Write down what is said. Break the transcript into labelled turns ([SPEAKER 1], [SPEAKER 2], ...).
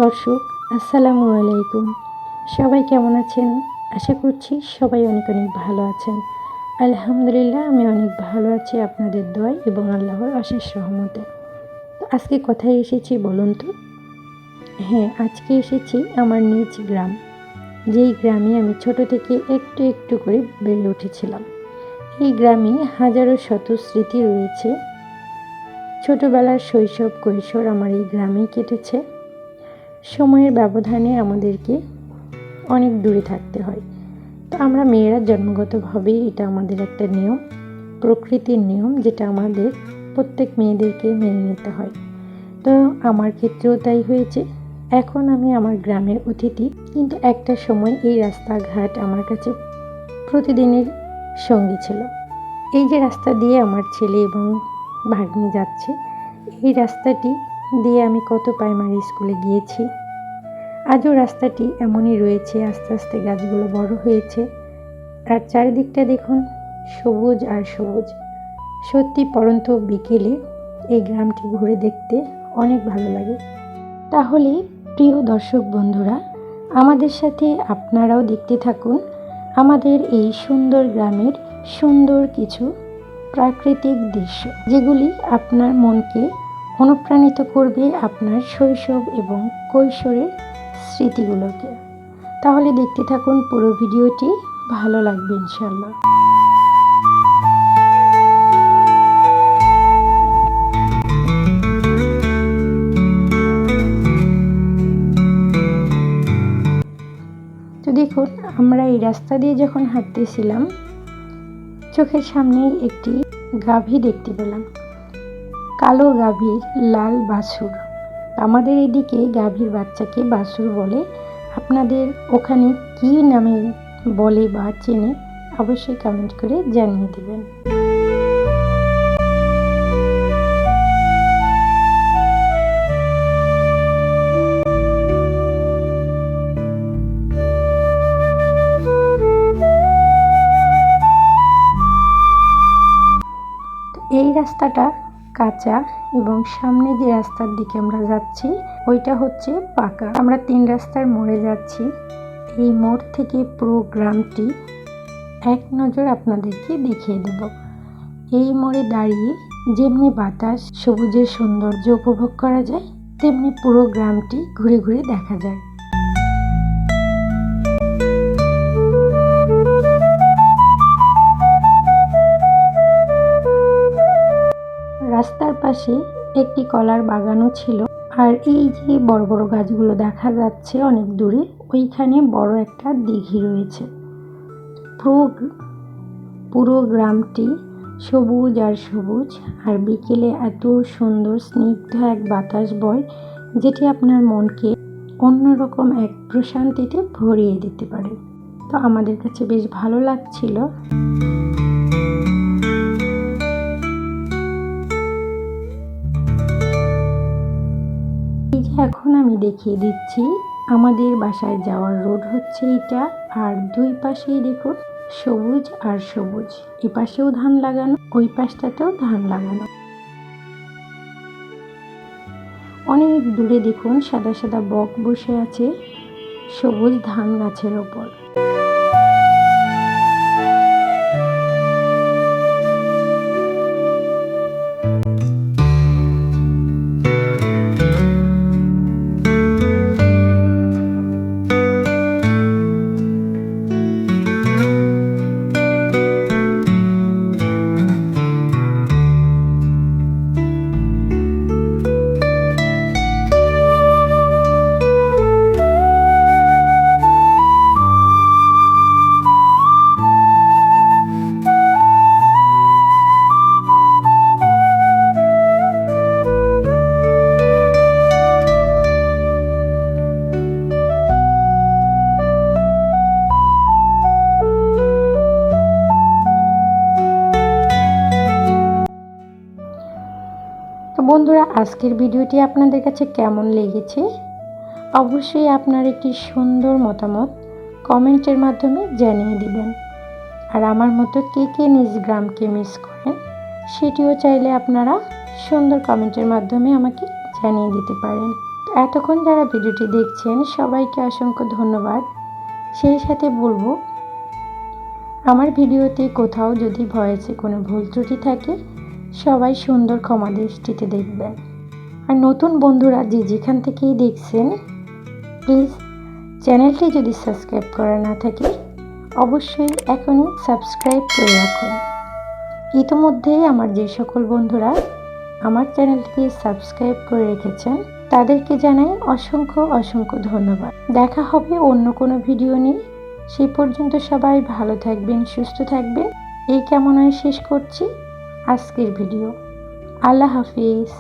[SPEAKER 1] দর্শক, আসসালামু আলাইকুম। সবাই কেমন আছেন? আশা করছি সবাই অনেক অনেক ভালো আছেন। আলহামদুলিল্লাহ, আমি অনেক ভালো আছি আপনাদের দোয়ায় এবং আল্লাহর অশেষ রহমতে। তো আজকে কোথায় এসেছি বলুন তো? হ্যাঁ, আজকে এসেছি আমার নিজ গ্রাম, যেই গ্রামে আমি ছোট থেকে একটু একটু করে বেড়ে উঠেছিলাম। এই গ্রামে হাজারো শত স্মৃতি রয়েছে। ছোটবেলার শৈশব কৈশোর আমার এই গ্রামেই কেটেছে। সময়ের ব্যবধানে আমাদেরকে অনেক দূরে থাকতে হয়। তো আমরা মেয়েরা জন্মগতভাবেই এটা আমাদের একটা নিয়ম, প্রকৃতির নিয়ম, যেটা আমাদের প্রত্যেক মেয়েদেরকে মেনে নিতে হয়। তো আমার ক্ষেত্রেও তাই হয়েছে। এখন আমি আমার গ্রামের অতিথি, কিন্তু একটা সময় এই রাস্তাঘাট আমার কাছে প্রতিদিনের সঙ্গী ছিল। এই যে রাস্তা দিয়ে আমার ছেলে এবং ভাগ্নি যাচ্ছে, এই রাস্তাটি দিয়ে আমি কত প্রাইমারি স্কুলে গিয়েছি। আজও রাস্তাটি এমনই রয়েছে, আস্তে আস্তে গাছগুলো বড় হয়েছে, আর চারিদিকটা দেখুন সবুজ আর সবুজ। সত্যি পড়ন্ত বিকেলে এই গ্রামটি ঘুরে দেখতে অনেক ভালো লাগে। তাহলে প্রিয় দর্শক বন্ধুরা, আমাদের সাথে আপনারাও দেখতে থাকুন আমাদের এই সুন্দর গ্রামের সুন্দর কিছু প্রাকৃতিক দৃশ্য, যেগুলি আপনার মনকে অনুপ্রাণিত করবে আপনার শৈশব এবং কৈশোরের স্মৃতিগুলোকে। তাহলে দেখতে থাকুন পুরো ভিডিওটি, ভালো লাগবে ইনশাল্লাহ। তো দেখুন, আমরা এই রাস্তা দিয়ে যখন হাঁটতেছিলাম, চোখের সামনেই একটি গাভী দেখতে পেলাম, কালো গাভীর লাল বাছুর। আমাদের এদিকে গাভীর বাচ্চাকে বাছুর বলে, আপনাদের ওখানে কী নামে বলে বা চেনে অবশ্যই কমেন্ট করে জানিয়ে দেবেন। এই রাস্তাটা কাঁচা এবং সামনে যে রাস্তার দিকে আমরা যাচ্ছি ওইটা হচ্ছে পাকা। আমরা 3 রাস্তার মোড়ে যাচ্ছি। এই মোড় থেকে পুরো গ্রামটি এক নজর আপনাদেরকে দেখিয়ে দেব। এই মোড়ে দাঁড়িয়ে যেমনি বাতাস, সবুজের সৌন্দর্য উপভোগ করা যায়, তেমনি পুরো গ্রামটি ঘুরে ঘুরে দেখা যায়। রাস্তার পাশে একটি কলার বাগানও ছিল, আর এই যে বড় বড় গাছগুলো দেখা যাচ্ছে অনেক দূরে, ওইখানে বড় একটা দিঘি রয়েছে। পুরো গ্রামটি সবুজ আর সবুজ, আর বিকেলে এত সুন্দর স্নিগ্ধ এক বাতাস বয়, যেটি আপনার মনকে অন্যরকম এক প্রশান্তিতে ভরিয়ে দিতে পারে। তো আমাদের কাছে বেশ ভালো লাগছিল। এই যে এখন আমি দেখিয়ে দিচ্ছি, আমাদের বাসায় যাওয়ার রোড হচ্ছে এটা, আর দুই পাশেই দেখুন সবুজ আর সবুজ। এ পাশেও ধান লাগানো, ওই পাশটাতেও ধান লাগানো। অনেক দূরে দেখুন সাদা সাদা বক বসে আছে সবুজ ধান গাছের ওপর। তো বন্ধুরা, আজকের ভিডিওটি আপনাদের কাছে কেমন লেগেছে অবশ্যই আপনার একটি সুন্দর মতামত কমেন্টের মাধ্যমে জানিয়ে দিবেন। আর আমার মতো কে কে নিজ গ্রামকে মিস করেন সেটিও চাইলে আপনারা সুন্দর কমেন্টের মাধ্যমে আমাকে জানিয়ে দিতে পারেন। তো এতক্ষণ যারা ভিডিওটি দেখছেন সবাইকে অসংখ্য ধন্যবাদ। সেই সাথে বলবো, আমার ভিডিওতে কোথাও যদি ভয়েসে কোনো ভুল ত্রুটি থাকে সবাই সুন্দর ক্ষমা দৃষ্টিতে দেখবেন। আর নতুন বন্ধুরা যে যেখান থেকেই দেখছেন প্লিজ চ্যানেলটি যদি সাবস্ক্রাইব করা না থাকে অবশ্যই এখনই সাবস্ক্রাইব করে রাখুন। ইতিমধ্যেই আমার যে সকল বন্ধুরা আমার চ্যানেলটিকে সাবস্ক্রাইব করে রেখেছেন তাদেরকে জানাই অসংখ্য অসংখ্য ধন্যবাদ। দেখা হবে অন্য কোনো ভিডিও নিয়ে। সেই পর্যন্ত সবাই ভালো থাকবেন, সুস্থ থাকবেন এই কামনায় শেষ করছি আজকের ভিডিও। আল্লাহ হাফিজ।